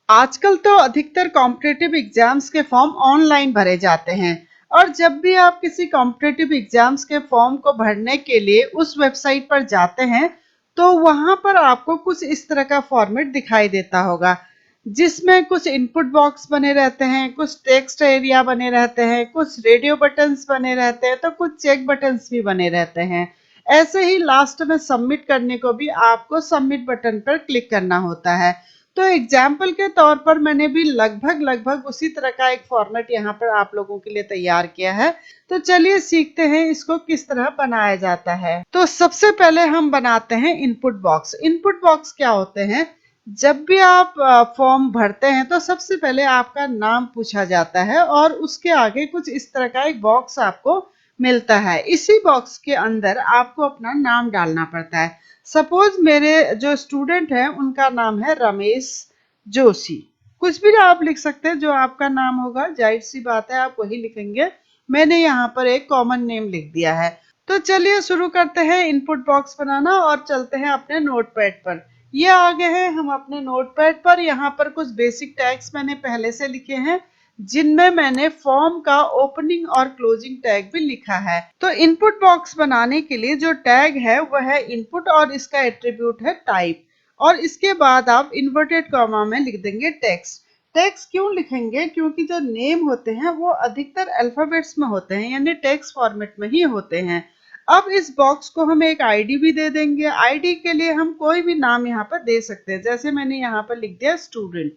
आजकल तो अधिकतर कॉम्पिटिटिव एग्जाम्स के फॉर्म ऑनलाइन भरे जाते हैं। और जब भी आप किसी कॉम्पिटिटिव एग्जाम्स के फॉर्म को भरने के लिए उस वेबसाइट पर जाते हैं तो वहां पर आपको कुछ इस तरह का फॉर्मेट दिखाई देता होगा, जिसमें कुछ इनपुट बॉक्स बने रहते हैं, कुछ टेक्स्ट एरिया बने रहते हैं, कुछ रेडियो बटन्स बने रहते हैं, तो कुछ चेक बटन्स भी बने रहते हैं। ऐसे ही लास्ट में सबमिट करने को भी आपको सबमिट बटन पर क्लिक करना होता है। तो एग्जाम्पल के तौर पर मैंने भी लगभग लगभग उसी तरह का एक फॉर्मेट यहाँ पर आप लोगों के लिए तैयार किया है। तो चलिए सीखते हैं इसको किस तरह बनाया जाता है। तो सबसे पहले हम बनाते हैं इनपुट बॉक्स। इनपुट बॉक्स क्या होते हैं? जब भी आप फॉर्म भरते हैं तो सबसे पहले आपका नाम पूछा जाता है और उसके आगे कुछ इस तरह का एक बॉक्स आपको मिलता है। इसी बॉक्स के अंदर आपको अपना नाम डालना पड़ता है। सपोज मेरे जो स्टूडेंट हैं उनका नाम है रमेश जोशी। कुछ भी आप लिख सकते हैं, जो आपका नाम होगा जाहिर सी बात है आप वही लिखेंगे। मैंने यहाँ पर एक कॉमन नेम लिख दिया है। तो चलिए शुरू करते हैं इनपुट बॉक्स बनाना और चलते हैं अपने नोटपैड पर। ये आ गए हैं हम अपने नोटपैड पर। यहाँ पर कुछ बेसिक टैग्स मैंने पहले से लिखे हैं, जिनमें मैंने फॉर्म का ओपनिंग और क्लोजिंग टैग भी लिखा है। तो इनपुट बॉक्स बनाने के लिए जो टैग है वह है इनपुट और इसका एट्रीब्यूट है टाइप। और इसके बाद आप इन्वर्टेड कॉमा में लिख देंगे टेक्स्ट। टेक्स्ट क्यों लिखेंगे? क्योंकि जो नेम होते हैं वो अधिकतर अल्फाबेट्स में होते हैं, यानी टेक्स्ट फॉर्मेट में ही होते हैं। अब इस बॉक्स को हम एक आईडी भी दे देंगे। आईडी के लिए हम कोई भी नाम यहाँ पर दे सकते हैं, जैसे मैंने यहाँ पर लिख दिया स्टूडेंट,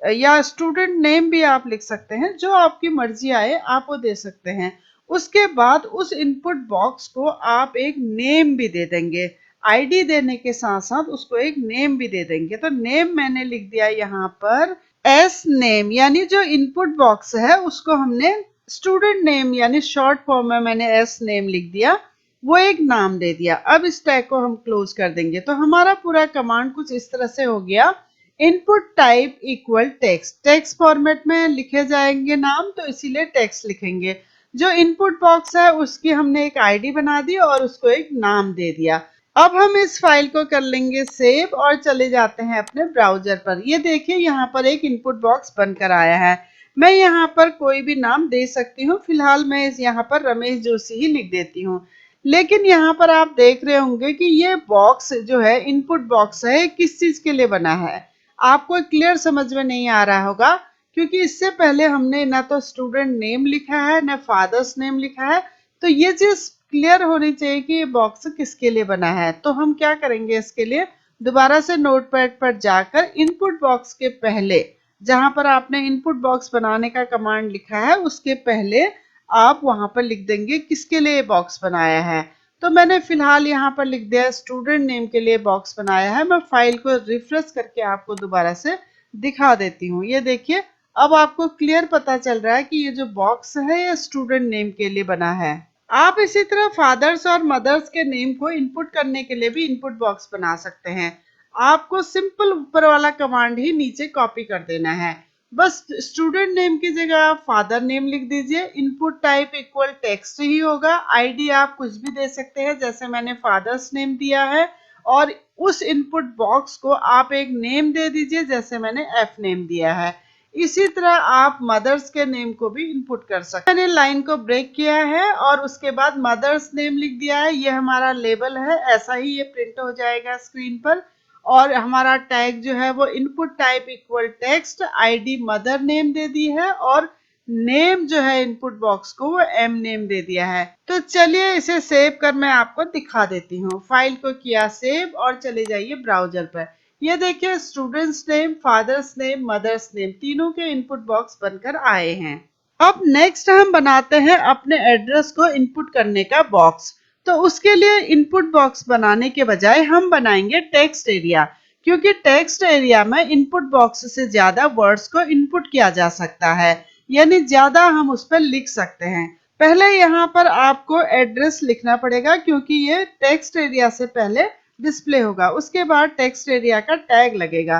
या स्टूडेंट नेम भी आप लिख सकते हैं, जो आपकी मर्जी आए आप वो दे सकते हैं। उसके बाद उस इनपुट बॉक्स को आप एक नेम भी दे देंगे। आईडी देने के साथ साथ उसको एक नेम भी दे देंगे। तो नेम मैंने लिख दिया यहाँ पर एस नेम, यानी जो इनपुट बॉक्स है उसको हमने स्टूडेंट नेम यानी शॉर्ट फॉर्म में मैंने एस नेम लिख दिया, वो एक नाम दे दिया। अब इस टैग को हम क्लोज कर देंगे। तो हमारा पूरा कमांड कुछ इस तरह से हो गया। Input type equal text, text format में लिखे जाएंगे नाम, तो इसीलिए टेक्स्ट लिखेंगे। जो इनपुट बॉक्स है उसकी हमने एक आईडी बना दी और उसको एक नाम दे दिया। अब हम इस फाइल को कर लेंगे सेव और चले जाते हैं अपने ब्राउजर पर। ये देखिए यहाँ पर एक इनपुट बॉक्स बनकर आया है। मैं यहाँ पर कोई भी नाम दे सकती हूँ। फिलहाल मैं यहाँ पर रमेश जोशी ही लिख देती हूँ। लेकिन यहाँ पर आप देख रहे होंगे कि ये बॉक्स जो है इनपुट बॉक्स है, किस चीज के लिए बना है आपको क्लियर समझ में नहीं आ रहा होगा, क्योंकि इससे पहले हमने ना तो स्टूडेंट नेम लिखा है ना फादर्स नेम लिखा है। तो ये चीज क्लियर होनी चाहिए कि ये बॉक्स किसके लिए बना है। तो हम क्या करेंगे, इसके लिए दोबारा से नोटपैड पर जाकर इनपुट बॉक्स के पहले, जहां पर आपने इनपुट बॉक्स बनाने का कमांड लिखा है उसके पहले आप वहां पर लिख देंगे किसके लिए बॉक्स बनाया है। तो मैंने फिलहाल यहाँ पर लिख दिया स्टूडेंट नेम के लिए बॉक्स बनाया है। मैं फाइल को रिफ्रेश करके आपको दोबारा से दिखा देती हूँ। ये देखिए अब आपको क्लियर पता चल रहा है कि ये जो बॉक्स है ये स्टूडेंट नेम के लिए बना है। आप इसी तरह फादर्स और मदर्स के नेम को इनपुट करने के लिए भी इनपुट बॉक्स बना सकते हैं। आपको सिंपल ऊपर वाला कमांड ही नीचे कॉपी कर देना है। बस स्टूडेंट नेम की जगह आप फादर नेम लिख दीजिए। इनपुट टाइप इक्वल टेक्स्ट ही होगा। आईडी आप कुछ भी दे सकते हैं, जैसे मैंने फादर्स नेम दिया है। और उस इनपुट बॉक्स को आप एक नेम दे दीजिए, जैसे मैंने एफ नेम दिया है। इसी तरह आप मदर्स के नेम को भी इनपुट कर सकते हैं। मैंने लाइन को ब्रेक किया है और उसके बाद मदर्स नेम लिख दिया है। ये हमारा लेबल है, ऐसा ही ये प्रिंट हो जाएगा स्क्रीन पर। और हमारा टैग जो है वो input type equal text, ID mother name दे दी है और नेम जो है इनपुट बॉक्स को वो एम नेम दे दिया है। तो चलिए इसे सेव कर मैं आपको दिखा देती हूँ। फाइल को किया सेव और चले जाइए ब्राउजर पर। ये देखिए student's name, father's name, mother's name, तीनों के इनपुट बॉक्स बनकर आए हैं। अब नेक्स्ट हम बनाते हैं अपने एड्रेस को इनपुट करने का बॉक्स। तो उसके लिए इनपुट बॉक्स बनाने के बजाय हम बनाएंगे टेक्स्ट एरिया, क्योंकि टेक्स्ट एरिया में इनपुट बॉक्स से ज्यादा वर्ड्स को इनपुट किया जा सकता है, यानी ज्यादा हम उस पर लिख सकते हैं। पहले यहाँ पर आपको एड्रेस लिखना पड़ेगा, क्योंकि ये टेक्स्ट एरिया से पहले डिस्प्ले होगा। उसके बाद टेक्स्ट एरिया का टैग लगेगा।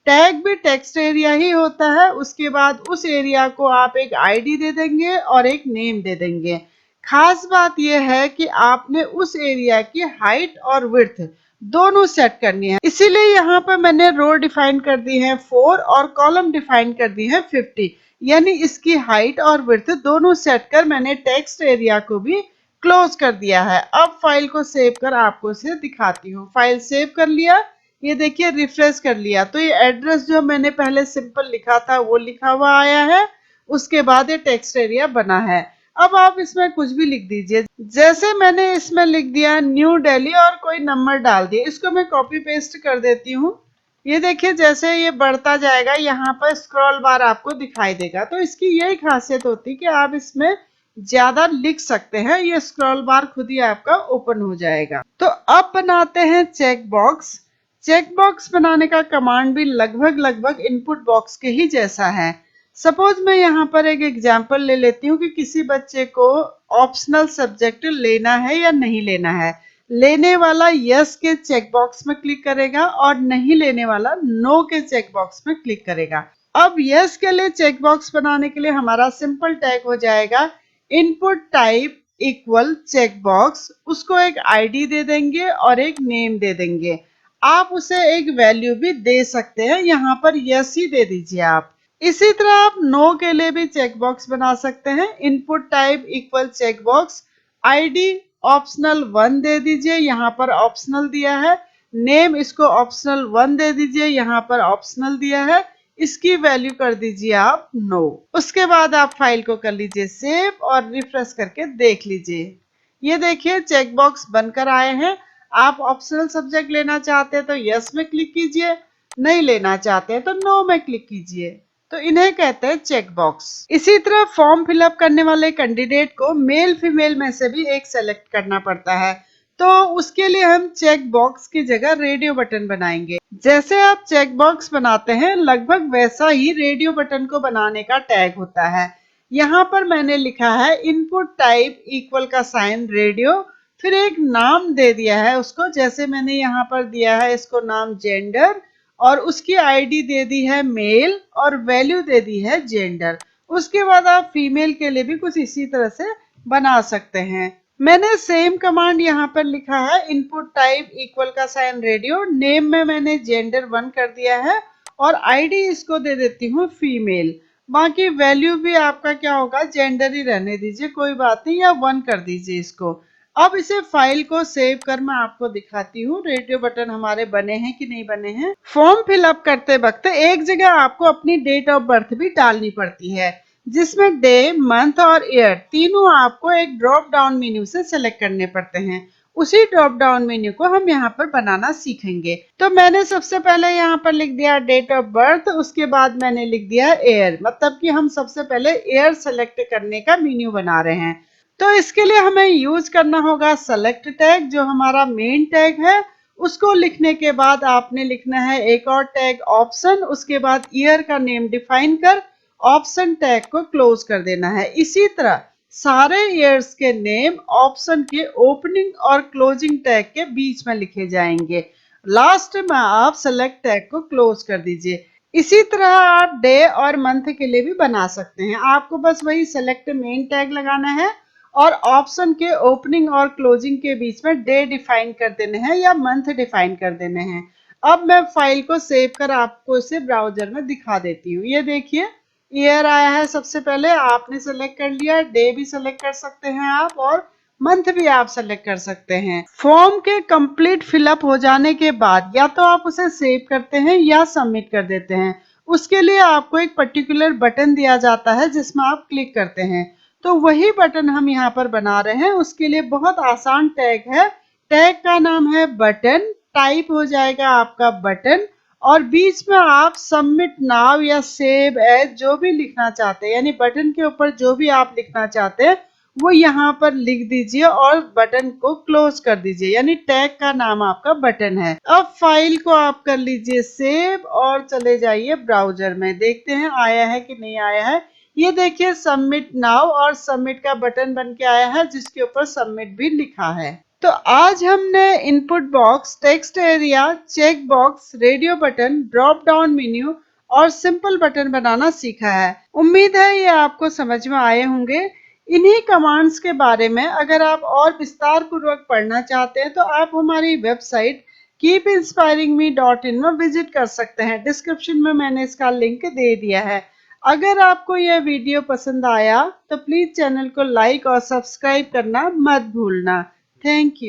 टैग भी टेक्स्ट एरिया ही होता है। उसके बाद उस एरिया को आप एक आईडी दे देंगे और एक नेम दे देंगे। खास बात यह है कि आपने उस एरिया की हाइट और विड्थ दोनों सेट करनी है। इसीलिए यहाँ पर मैंने रो डिफाइन कर दी है 4 और कॉलम डिफाइन कर दी है 50, यानी इसकी हाइट और विड्थ दोनों सेट कर मैंने टेक्स्ट एरिया को भी क्लोज कर दिया है। अब फाइल को सेव कर आपको इसे दिखाती हूँ। फाइल सेव कर लिया, ये देखिए रिफ्रेश कर लिया तो ये एड्रेस जो मैंने पहले सिंपल लिखा था वो लिखा हुआ आया है, उसके बाद ये टेक्स्ट एरिया बना है। अब आप इसमें कुछ भी लिख दीजिए, जैसे मैंने इसमें लिख दिया न्यू दिल्ली और कोई नंबर डाल दिया। इसको मैं कॉपी पेस्ट कर देती हूँ। ये देखिए जैसे ये बढ़ता जाएगा यहाँ पर स्क्रॉल बार आपको दिखाई देगा। तो इसकी यही खासियत होती है कि आप इसमें ज्यादा लिख सकते हैं, ये स्क्रॉल बार खुद ही आपका ओपन हो जाएगा। तो अब बनाते हैं चेक बॉक्स। चेक बॉक्स बनाने का कमांड भी लगभग इनपुट बॉक्स के ही जैसा है। सपोज मैं यहाँ पर एक एग्जाम्पल ले लेती हूँ कि किसी बच्चे को ऑप्शनल सब्जेक्ट लेना है या नहीं लेना है। लेने वाला यस के चेक बॉक्स में क्लिक करेगा और नहीं लेने वाला नो के चेक बॉक्स में क्लिक करेगा। अब यस के लिए चेक बॉक्स बनाने के लिए हमारा सिंपल टैग हो जाएगा input type equal check box. उसको एक आईडी दे देंगे और एक नेम दे देंगे। आप उसे एक वैल्यू भी दे सकते हैं, यहाँ पर यस ही दे दीजिए आप। इसी तरह आप नो के लिए भी चेक बॉक्स बना सकते हैं। Input type equal check box, ID optional 1 दे दीजिए, यहाँ पर ऑप्शनल दिया है। नेम इसको ऑप्शनल 1 दे दीजिए, यहाँ पर ऑप्शनल दिया है। इसकी वैल्यू कर दीजिए आप नो। उसके बाद आप फाइल को कर लीजिए सेव और रिफ्रेश करके देख लीजिए। ये देखिए चेक बॉक्स बनकर आए हैं। आप ऑप्शनल सब्जेक्ट लेना चाहते हैं तो यस में क्लिक कीजिए, नहीं लेना चाहते हैं तो नो में क्लिक कीजिए। तो इन्हें कहते हैं चेक बॉक्स। इसी तरह फॉर्म फिलअप करने वाले कैंडिडेट को मेल फीमेल में से भी एक सेलेक्ट करना पड़ता है। तो उसके लिए हम चेक बॉक्स की जगह रेडियो बटन बनाएंगे। जैसे आप चेक बॉक्स बनाते हैं लगभग वैसा ही रेडियो बटन को बनाने का टैग होता है। यहाँ पर मैंने लिखा है इनपुट टाइप इक्वल का साइन रेडियो, फिर एक नाम दे दिया है उसको। जैसे मैंने यहाँ पर दिया है इसको नाम जेंडर और उसकी आईडी दे दी है मेल और वैल्यू दे दी है जेंडर। उसके बाद आप फीमेल के लिए भी कुछ इसी तरह से बना सकते हैं। मैंने सेम कमांड यहाँ पर लिखा है इनपुट टाइप इक्वल का साइन रेडियो, नेम में मैंने जेंडर 1 कर दिया है और आईडी इसको दे देती हूँ फीमेल। बाकी वैल्यू भी आपका क्या होगा, जेंडर ही रहने दीजिए, कोई बात नहीं, या 1 कर दीजिए इसको। अब इसे फाइल को सेव कर मैं आपको दिखाती हूँ रेडियो बटन हमारे बने हैं कि नहीं बने हैं। फॉर्म फिलअप करते वक्त एक जगह आपको अपनी डेट ऑफ बर्थ भी डालनी पड़ती है, जिसमें डे, मंथ और ईयर तीनों आपको एक ड्रॉप डाउन मेन्यू से सेलेक्ट करने पड़ते हैं। उसी ड्रॉप डाउन मेन्यू को हम यहाँ पर बनाना सीखेंगे। तो मैंने सबसे पहले यहाँ पर लिख दिया डेट ऑफ बर्थ, उसके बाद मैंने लिख दिया ईयर, मतलब कि हम सबसे पहले ईयर सेलेक्ट करने का मेन्यू बना रहे हैं। तो इसके लिए हमें यूज करना होगा सेलेक्ट टैग, जो हमारा मेन टैग है। उसको लिखने के बाद आपने लिखना है एक और टैग ऑप्शन, उसके बाद ईयर का नेम डिफाइन कर ऑप्शन टैग को क्लोज कर देना है। इसी तरह सारे ईयर्स के नेम ऑप्शन के ओपनिंग और क्लोजिंग टैग के बीच में लिखे जाएंगे। लास्ट में आप सेलेक्ट टैग को क्लोज कर दीजिए। इसी तरह आप डे और मंथ के लिए भी बना सकते हैं। आपको बस वही सेलेक्ट मेन टैग लगाना है और ऑप्शन के ओपनिंग और क्लोजिंग के बीच में डे डिफाइन कर देने हैं या मंथ डिफाइन कर देने हैं। अब मैं फाइल को सेव कर आपको इसे ब्राउजर में दिखा देती हूँ। ये देखिए ईयर आया है, सबसे पहले आपने सेलेक्ट कर लिया। डे भी सेलेक्ट कर सकते हैं आप और मंथ भी आप सेलेक्ट कर सकते हैं। फॉर्म के कंप्लीट फिलअप हो जाने के बाद या तो आप उसे सेव करते हैं या सबमिट कर देते हैं। उसके लिए आपको एक पर्टिकुलर बटन दिया जाता है जिसमें आप क्लिक करते हैं। तो वही बटन हम यहाँ पर बना रहे हैं। उसके लिए बहुत आसान टैग है। टैग का नाम है बटन, टाइप हो जाएगा आपका बटन और बीच में आप सबमिट नाउ या सेव एज जो भी लिखना चाहते हैं, यानी बटन के ऊपर जो भी आप लिखना चाहते हैं वो यहाँ पर लिख दीजिए और बटन को क्लोज कर दीजिए, यानी टैग का नाम आपका बटन है। अब फाइल को आप कर लीजिए सेव और चले जाइए ब्राउजर में, देखते हैं आया है कि नहीं आया है। ये देखिए सबमिट नाउ और सबमिट का बटन बन के आया है जिसके ऊपर सबमिट भी लिखा है। तो आज हमने input box, text area, check box, radio button, drop down menu और सिंपल बटन बनाना सीखा है। उम्मीद है ये आपको समझ में आए होंगे। इन्हीं कमांड्स के बारे में अगर आप और विस्तार पूर्वक पढ़ना चाहते हैं तो आप हमारी वेबसाइट keepinspiringme.in में विजिट कर सकते हैं। डिस्क्रिप्शन में मैंने इसका लिंक दे दिया है। अगर आपको यह वीडियो पसंद आया तो प्लीज चैनल को लाइक और सब्सक्राइब करना मत भूलना। Thank you.